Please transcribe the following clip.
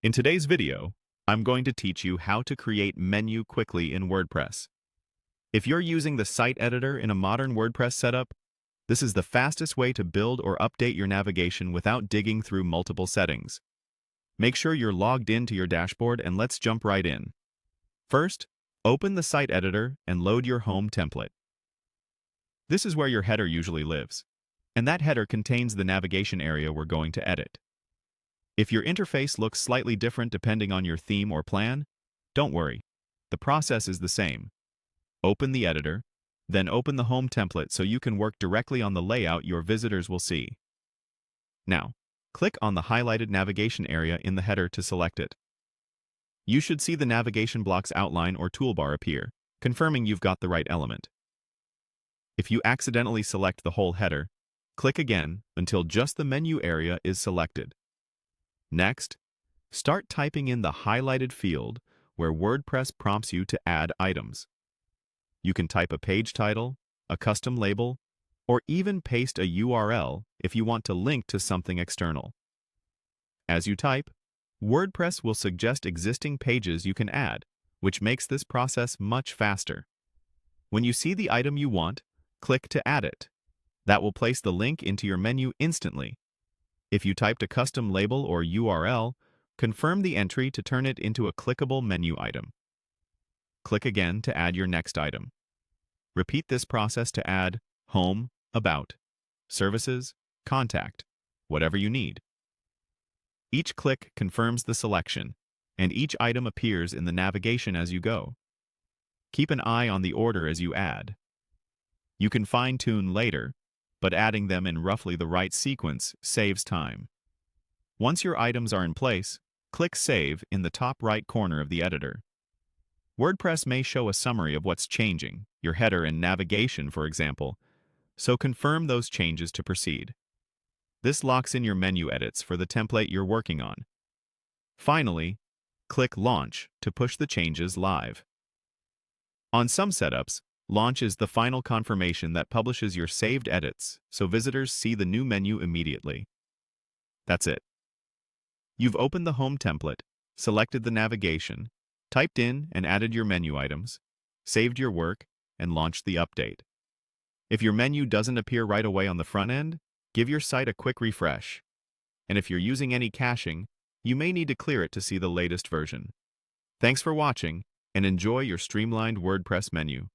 In today's video, I'm going to teach you how to create menu quickly in WordPress. If you're using the site editor in a modern WordPress setup, this is the fastest way to build or update your navigation without digging through multiple settings. Make sure you're logged into your dashboard and let's jump right in. First, open the site editor and load your home template. This is where your header usually lives, and that header contains the navigation area we're going to edit. If your interface looks slightly different depending on your theme or plan, don't worry. The process is the same. Open the editor, then open the home template so you can work directly on the layout your visitors will see. Now, click on the highlighted navigation area in the header to select it. You should see the navigation block's outline or toolbar appear, confirming you've got the right element. If you accidentally select the whole header, click again until just the menu area is selected. Next, start typing in the highlighted field where WordPress prompts you to add items. You can type a page title, a custom label, or even paste a URL if you want to link to something external. As you type, WordPress will suggest existing pages you can add, which makes this process much faster. When you see the item you want, click to add it. That will place the link into your menu instantly. If you typed a custom label or URL, confirm the entry to turn it into a clickable menu item. Click again to add your next item. Repeat this process to add Home, About, Services, Contact, whatever you need. Each click confirms the selection, and each item appears in the navigation as you go. Keep an eye on the order as you add. You can fine-tune later, but adding them in roughly the right sequence saves time. Once your items are in place, click Save in the top right corner of the editor. WordPress may show a summary of what's changing, your header and navigation, for example, so confirm those changes to proceed. This locks in your menu edits for the template you're working on. Finally, click Launch to push the changes live. On some setups, Launch is the final confirmation that publishes your saved edits, so visitors see the new menu immediately. That's it. You've opened the home template, selected the navigation, typed in and added your menu items, saved your work, and launched the update. If your menu doesn't appear right away on the front end, give your site a quick refresh. And if you're using any caching, you may need to clear it to see the latest version. Thanks for watching, and enjoy your streamlined WordPress menu.